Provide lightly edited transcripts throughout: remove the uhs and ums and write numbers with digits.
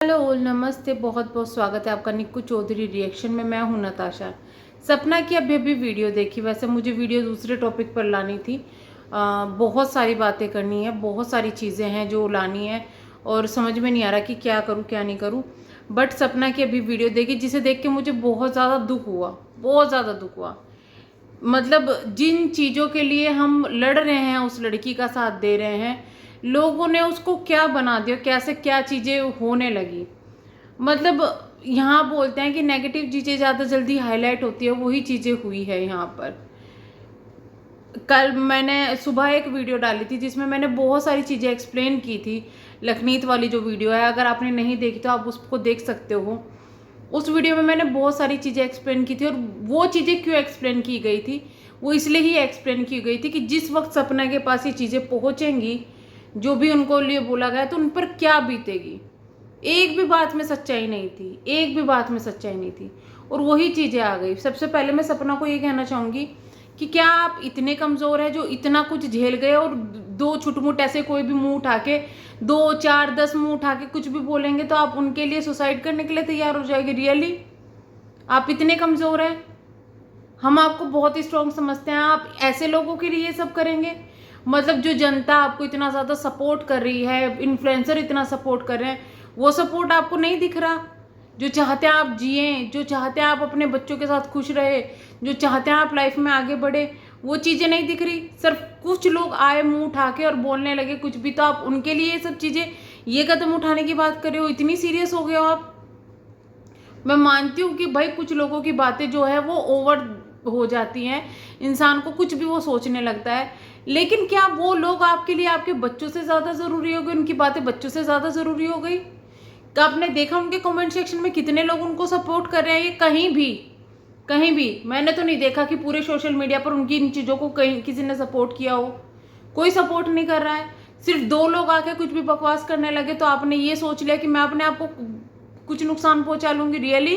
Hello नमस्ते, बहुत बहुत स्वागत है आपका निक्कू चौधरी रिएक्शन में। मैं हूं नताशा। सपना की अभी अभी वीडियो देखी। वैसे मुझे वीडियो दूसरे टॉपिक पर लानी थी। बहुत सारी बातें करनी है, बहुत सारी चीज़ें हैं जो लानी है और समझ में नहीं आ रहा कि क्या करूं क्या नहीं करूं। बट सपना की अभी वीडियो देखी जिसे देख के मुझे बहुत ज़्यादा दुख हुआ, बहुत ज़्यादा दुख हुआ। मतलब जिन चीज़ों के लिए हम लड़ रहे हैं, उस लड़की का साथ दे रहे हैं, लोगों ने उसको क्या बना दिया, कैसे क्या चीज़ें होने लगी। मतलब यहाँ बोलते हैं कि नेगेटिव चीज़ें ज़्यादा जल्दी हाईलाइट होती है, वही चीज़ें हुई है यहाँ पर। कल मैंने सुबह एक वीडियो डाली थी जिसमें मैंने बहुत सारी चीज़ें एक्सप्लेन की थी। लखनीत वाली जो वीडियो है, अगर आपने नहीं देखी तो आप उसको देख सकते हो। उस वीडियो में मैंने बहुत सारी चीज़ें एक्सप्लेन की थी और वो चीज़ें क्यों एक्सप्लेन की गई थी, वो इसलिए ही एक्सप्लेन की गई थी कि जिस वक्त सपना के पास ये चीज़ें पहुँचेंगी, जो भी उनको लिए बोला गया, तो उन पर क्या बीतेगी। एक भी बात में सच्चाई नहीं थी, एक भी बात में सच्चाई नहीं थी और वही चीज़ें आ गई। सबसे पहले मैं सपना को ये कहना चाहूँगी कि क्या आप इतने कमज़ोर हैं जो इतना कुछ झेल गए और दो छुटमुट ऐसे कोई भी मुंह उठा के, 2 4 10 मुंह उठा के कुछ भी बोलेंगे तो आप उनके लिए सुसाइड करने के लिए तैयार हो जाएंगे। रियली आप इतने कमज़ोर हैं? हम आपको बहुत ही स्ट्रॉन्ग समझते हैं, आप ऐसे लोगों के लिए ये सब करेंगे? मतलब जो जनता आपको इतना ज़्यादा सपोर्ट कर रही है, इन्फ्लुएंसर इतना सपोर्ट कर रहे हैं, वो सपोर्ट आपको नहीं दिख रहा? जो चाहते हैं आप जिए, जो चाहते हैं आप अपने बच्चों के साथ खुश रहे, जो चाहते हैं आप लाइफ में आगे बढ़े, वो चीज़ें नहीं दिख रही। सिर्फ कुछ लोग आए मुंह उठा के और बोलने लगे कुछ भी, तो आप उनके लिए ये सब चीज़ें, ये कदम उठाने की बात कर रहे हो? इतनी सीरियस हो गए हो आप? मैं मानती हूँ कि भाई कुछ लोगों की बातें जो है वो ओवर हो जाती हैं, इंसान को कुछ भी वो सोचने लगता है, लेकिन क्या वो लोग आपके लिए आपके बच्चों से ज़्यादा ज़रूरी हो गए? उनकी बातें बच्चों से ज़्यादा ज़रूरी हो गई? क्या आपने देखा उनके कमेंट सेक्शन में कितने लोग उनको सपोर्ट कर रहे हैं? ये कहीं भी मैंने तो नहीं देखा कि पूरे सोशल मीडिया पर उनकी इन चीज़ों को कहीं किसी ने सपोर्ट किया हो। कोई सपोर्ट नहीं कर रहा है। सिर्फ 2 लोग आके कुछ भी बकवास करने लगे तो आपने ये सोच लिया कि मैं अपने आप को कुछ नुकसान पहुंचा लूंगी। रियली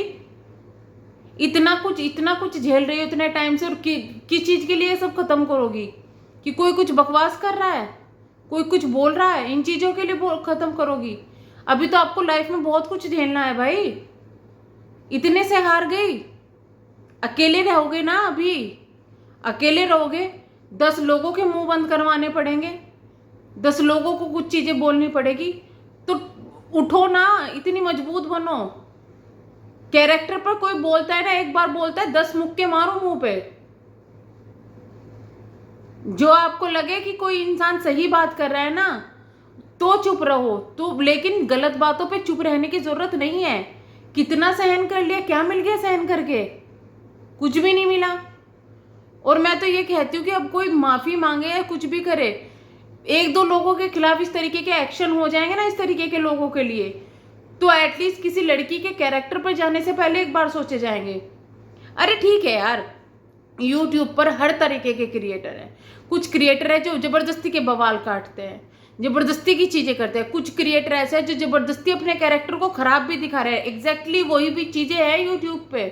इतना कुछ झेल रही हो इतने टाइम से, और किस चीज के लिए ये सब खत्म करोगी? कि कोई कुछ बकवास कर रहा है, कोई कुछ बोल रहा है, इन चीजों के लिए खत्म करोगी? अभी तो आपको लाइफ में बहुत कुछ झेलना है भाई। इतने से हार गई? अकेले रहोगे ना? अभी अकेले रहोगे, 10 लोगों के मुंह बंद करवाने पड़ेंगे, 10 लोगों को कुछ चीजें बोलनी पड़ेगी। तो उठो ना, इतनी मजबूत बनो। कैरेक्टर पर कोई बोलता है ना, एक बार बोलता है 10 मुक्के मारो मुंह पे। जो आपको लगे कि कोई इंसान सही बात कर रहा है ना, तो चुप रहो। तो लेकिन गलत बातों पे चुप रहने की जरूरत नहीं है। कितना सहन कर लिया, क्या मिल गया सहन करके? कुछ भी नहीं मिला। और मैं तो ये कहती हूँ कि अब कोई माफी मांगे या कुछ भी करे, 1 2 लोगों के खिलाफ इस तरीके के एक्शन हो जाएंगे ना, इस तरीके के लोगों के लिए, तो एटलीस्ट किसी लड़की के कैरेक्टर पर जाने से पहले एक बार सोचे जाएंगे। अरे ठीक है यार, यूट्यूब पर हर तरीके के क्रिएटर हैं। कुछ क्रिएटर है जो जबरदस्ती के बवाल काटते हैं, जबरदस्ती की चीजें करते हैं। कुछ क्रिएटर ऐसे हैं जो जबरदस्ती अपने कैरेक्टर को खराब भी दिखा रहे हैं। एग्जैक्टली वही भी चीजें हैं यूट्यूब पे।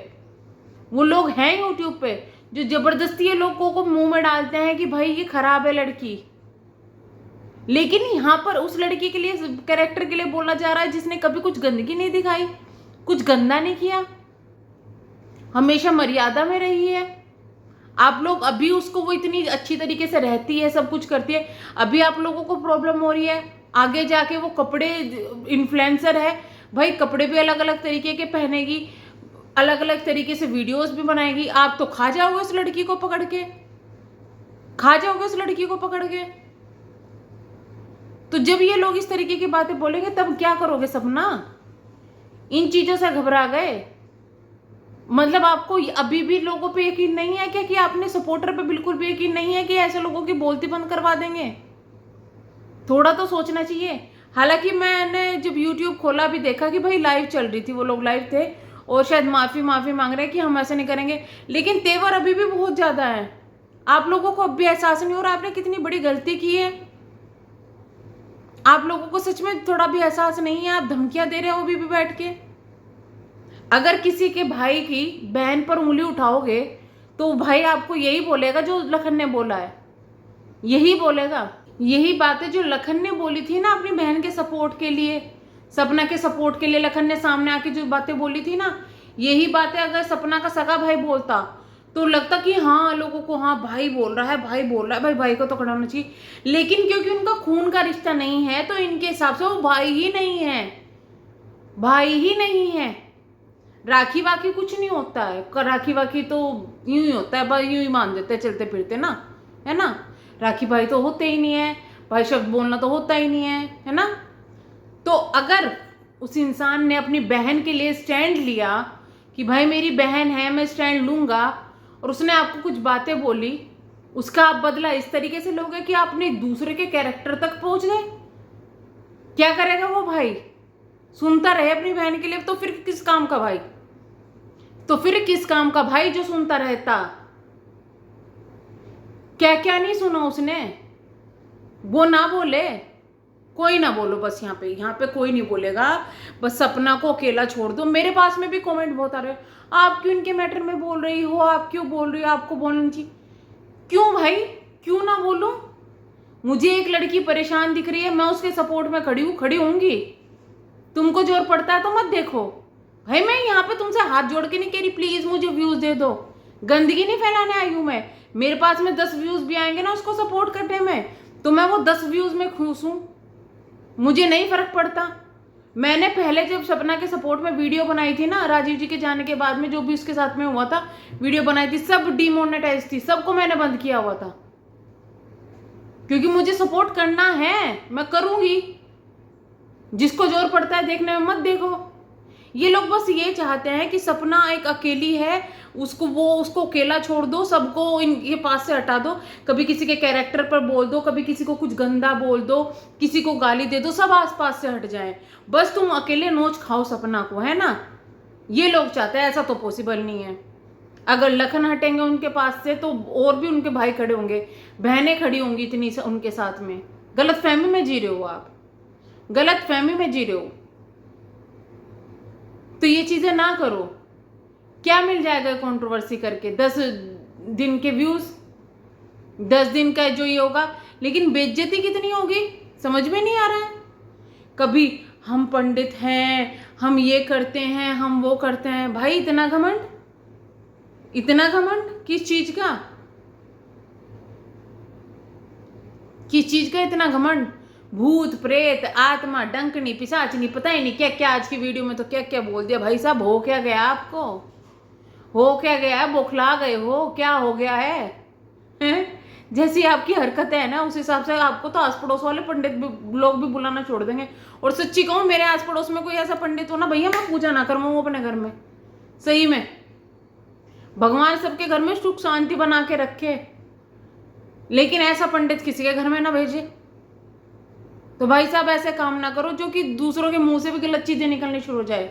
वो लोग हैं यूट्यूब पे जो जबरदस्ती ये लोगों को मुंह में डालते हैं कि भाई ये खराब है लड़की, लेकिन यहाँ पर उस लड़की के लिए, कैरेक्टर के लिए बोला जा रहा है जिसने कभी कुछ गंदगी नहीं दिखाई, कुछ गंदा नहीं किया, हमेशा मर्यादा में रही है। आप लोग अभी उसको, वो इतनी अच्छी तरीके से रहती है, सब कुछ करती है, अभी आप लोगों को प्रॉब्लम हो रही है। आगे जाके वो कपड़े, इन्फ्लुएंसर है भाई, कपड़े भी अलग अलग तरीके के पहनेगी, अलग अलग तरीके से वीडियोस भी बनाएगी। आप तो खा जाओगे उस लड़की को पकड़ के, खा जाओगे उस लड़की को पकड़ के। तो जब ये लोग इस तरीके की बातें बोलेंगे तब क्या करोगे सपना? इन चीजों से घबरा गए? मतलब आपको अभी भी लोगों पे यकीन नहीं है क्या? कि आपने सपोर्टर पे बिल्कुल भी यकीन नहीं है कि ऐसे लोगों की बोलती बंद करवा देंगे? थोड़ा तो सोचना चाहिए। हालांकि मैंने जब YouTube खोला भी देखा कि भाई लाइव चल रही थी, वो लोग लाइव थे और शायद माफी मांग रहे हैं कि हम ऐसे नहीं करेंगे, लेकिन तेवर अभी भी बहुत ज्यादा है। आप लोगों को अब भी एहसास नहीं हो रहा आपने कितनी बड़ी गलती की है? आप लोगों को सच में थोड़ा भी एहसास नहीं है? आप धमकियां दे रहे हो अभी भी बैठ के। अगर किसी के भाई की बहन पर उंगली उठाओगे तो भाई आपको यही बोलेगा जो लखन ने बोला है, यही बोलेगा। यही बातें जो लखन ने बोली थी ना अपनी बहन के सपोर्ट के लिए, सपना के सपोर्ट के लिए लखन ने सामने आके जो बातें बोली थी ना, यही बातें अगर सपना का सगा भाई बोलता तो लगता कि हाँ लोगों को, हाँ भाई बोल रहा है, भाई बोल रहा है, भाई भाई को तो खड़ा होना चाहिए। लेकिन क्योंकि उनका खून का रिश्ता नहीं है तो इनके हिसाब से वो भाई ही नहीं है, भाई ही नहीं है। राखी वाखी कुछ नहीं होता है, राखी वाखी तो यूं ही होता है, भाई यूं ही मान देते हैं चलते फिरते ना, है ना। राखी भाई तो होते ही नहीं है, भाई शब्द बोलना तो होता ही नहीं है ना। तो अगर उस इंसान ने अपनी बहन के लिए स्टैंड लिया कि भाई मेरी बहन है, मैं स्टैंड लूंगा, और उसने आपको कुछ बातें बोली, उसका आप बदला इस तरीके से लोगे कि आपने एक दूसरे के कैरेक्टर तक पहुंच गए। क्या करेगा वो भाई? सुनता रहे अपनी बहन के लिए, तो फिर किस काम का भाई? तो फिर किस काम का भाई जो सुनता रहता? क्या क्या नहीं सुना उसने, वो ना बोले, कोई ना बोलो बस। यहाँ पे कोई नहीं बोलेगा, बस सपना को अकेला छोड़ दो। मेरे पास में भी कमेंट बहुत आ रहे, आप क्यों इनके मैटर में बोल रही हो, आप क्यों बोल रही हो, आपको बोलना चाहिए। क्यों भाई, क्यों ना बोलूं? मुझे एक लड़की परेशान दिख रही है, मैं उसके सपोर्ट में खड़ी हूं, खड़ी होंगी। तुमको जोर पड़ता है तो मत देखो भाई। मैं यहाँ पे तुमसे हाथ जोड़ के नहीं कह रही प्लीज मुझे व्यूज दे दो, गंदगी नहीं फैलाने आई हूं मैं। मेरे पास में 10 व्यूज भी आएंगे ना उसको सपोर्ट करने में, तो मैं वो 10 व्यूज में खुश हूं, मुझे नहीं फर्क पड़ता। मैंने पहले जब सपना के सपोर्ट में वीडियो बनाई थी ना, राजीव जी के जाने के बाद में जो भी उसके साथ में हुआ था, वीडियो बनाई थी, सब डिमोनेटाइज थी, सबको मैंने बंद किया हुआ था, क्योंकि मुझे सपोर्ट करना है, मैं करूंगी। जिसको जोर पड़ता है देखने में मत देखो। ये लोग बस ये चाहते हैं कि सपना एक अकेली है, उसको अकेला छोड़ दो, सबको इनके पास से हटा दो। कभी किसी के कैरेक्टर पर बोल दो, कभी किसी को कुछ गंदा बोल दो, किसी को गाली दे दो, सब आसपास से हट जाए, बस तुम अकेले नोच खाओ सपना को, है ना। ये लोग चाहते हैं, ऐसा तो पॉसिबल नहीं है। अगर लखन हटेंगे उनके पास से तो और भी उनके भाई खड़े होंगे, बहनें खड़ी होंगी इतनी उनके साथ में। गलत फहमी में जी रहे हो आप, गलत फहमी में जी रहे हो। तो ये चीजें ना करो। क्या मिल जाएगा कंट्रोवर्सी करके? 10 दिन के व्यूज, 10 दिन का जो ये होगा, लेकिन बेइज्जती कितनी होगी समझ में नहीं आ रहा है। कभी हम पंडित हैं, हम ये करते हैं, हम वो करते हैं। भाई इतना घमंड, इतना घमंड किस चीज का? किस चीज का इतना घमंड? भूत प्रेत आत्मा डंकनी पिशाचनी पता ही नहीं क्या क्या। आज की वीडियो में तो क्या क्या बोल दिया भाई साहब। हो क्या गया आपको, हो क्या गया? बौखला गए हो, क्या हो गया है? जैसी आपकी हरकत है ना, उस हिसाब से आपको तो आस पड़ोस वाले पंडित लोग भी बुलाना छोड़ देंगे। और सच्ची कहूँ, मेरे आस पड़ोस में कोई ऐसा पंडित हो ना भैया, मैं पूजा ना करूँ अपने घर में। सही में, भगवान सबके घर में सुख शांति बना के रखे, लेकिन ऐसा पंडित किसी के घर में ना भेजे। तो भाई साहब ऐसे काम ना करो जो कि दूसरों के मुंह से भी गलत चीजें निकलनी शुरू हो जाए।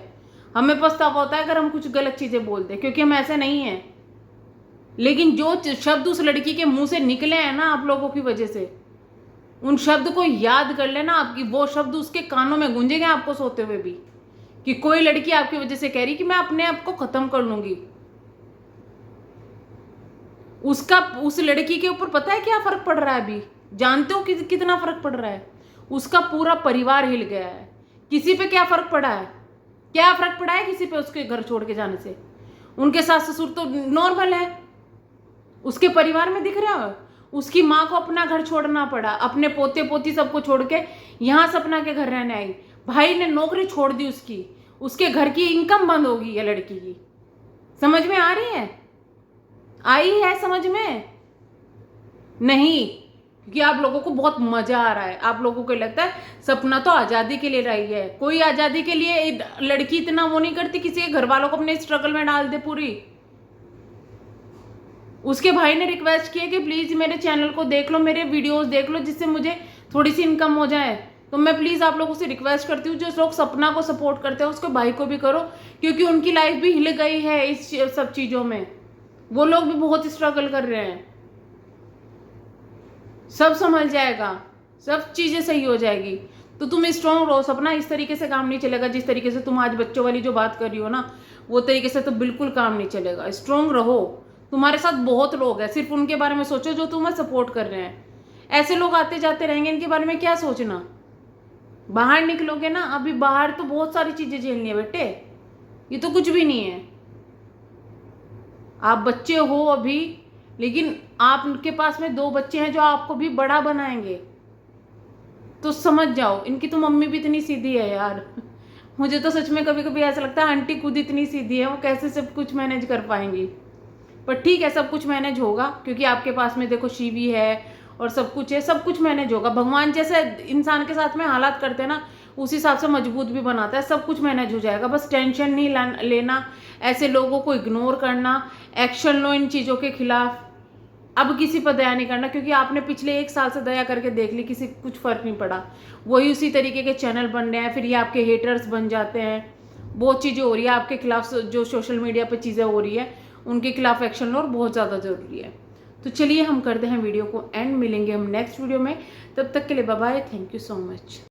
हमें पछतावा होता है अगर हम कुछ गलत चीजें बोलते, क्योंकि हम ऐसे नहीं हैं। लेकिन जो शब्द उस लड़की के मुंह से निकले हैं ना आप लोगों की वजह से, उन शब्द को याद कर लेना। आपकी वो शब्द उसके कानों में गूंजेंगे आपको सोते हुए भी, कि कोई लड़की आपकी वजह से कह रही कि मैं अपने आप को खत्म कर लूंगी। उसका उस लड़की के ऊपर पता है क्या फर्क पड़ रहा है अभी? जानते हो कितना फर्क पड़ रहा है? उसका पूरा परिवार हिल गया है। किसी पे क्या फर्क पड़ा है? क्या फर्क पड़ा है किसी पे उसके घर छोड़ के जाने से? उनके सास ससुर तो नॉर्मल है, उसके परिवार में दिख रहा है। उसकी माँ को अपना घर छोड़ना पड़ा, अपने पोते पोती सबको छोड़ के यहाँ सपना के घर रहने आई। भाई ने नौकरी छोड़ दी उसकी, उसके घर की इनकम बंद होगी ये लड़की की। समझ में आ रही है? आई है समझ में? नहीं, क्योंकि आप लोगों को बहुत मजा आ रहा है। आप लोगों को लगता है सपना तो आजादी के लिए रही है। कोई आजादी के लिए लड़की इतना वो नहीं करती किसी के घर वालों को अपने स्ट्रगल में डाल दे पूरी। उसके भाई ने रिक्वेस्ट किया कि प्लीज मेरे चैनल को देख लो, मेरे वीडियोस देख लो, जिससे मुझे थोड़ी सी इनकम हो जाए। तो मैं प्लीज आप लोगों से रिक्वेस्ट करती हूँ, जो लोग सपना को सपोर्ट करते हैं उसके भाई को भी करो, क्योंकि उनकी लाइफ भी हिल गई है इस सब चीजों में। वो लोग भी बहुत स्ट्रगल कर रहे हैं। सब संभल जाएगा, सब चीजें सही हो जाएगी। तो तुम स्ट्रॉन्ग रहो सपना। इस तरीके से काम नहीं चलेगा जिस तरीके से तुम आज बच्चों वाली जो बात कर रही हो ना, वो तरीके से तो बिल्कुल काम नहीं चलेगा। स्ट्रॉन्ग रहो। तुम्हारे साथ बहुत लोग हैं, सिर्फ उनके बारे में सोचो जो तुम्हें सपोर्ट कर रहे हैं। ऐसे लोग आते जाते रहेंगे, इनके बारे में क्या सोचना। बाहर निकलोगे ना, अभी बाहर तो बहुत सारी चीजें झेलनी है बेटे, ये तो कुछ भी नहीं है। आप बच्चे हो अभी, लेकिन आपके पास में 2 बच्चे हैं जो आपको भी बड़ा बनाएंगे। तो समझ जाओ, इनकी तो मम्मी भी इतनी सीधी है यार। मुझे तो सच में कभी कभी ऐसा लगता है आंटी खुद इतनी सीधी है, वो कैसे सब कुछ मैनेज कर पाएंगी। पर ठीक है, सब कुछ मैनेज होगा, क्योंकि आपके पास में देखो शिवी है और सब कुछ है, सब कुछ मैनेज होगा। भगवान जैसे इंसान के साथ में हालात करते हैं ना, उस हिसाब से मजबूत भी बनाता है। सब कुछ मैनेज हो जाएगा, बस टेंशन नहीं लेना, ऐसे लोगों को इग्नोर करना, एक्शन लो इन चीज़ों के खिलाफ। अब किसी पर दया नहीं करना, क्योंकि आपने पिछले 1 साल से दया करके देख ली, किसी कुछ फर्क नहीं पड़ा। वही उसी तरीके के चैनल बन रहे हैं, फिर ये आपके हेटर्स बन जाते हैं। बहुत चीज़ें हो रही है आपके खिलाफ, जो सोशल मीडिया पर चीज़ें हो रही है उनके खिलाफ एक्शन लो, और बहुत ज़्यादा ज़रूरी है। तो चलिए हम करते हैं वीडियो को एंड, मिलेंगे हम नेक्स्ट वीडियो में। तब तक के लिए bye bye, thank you so much.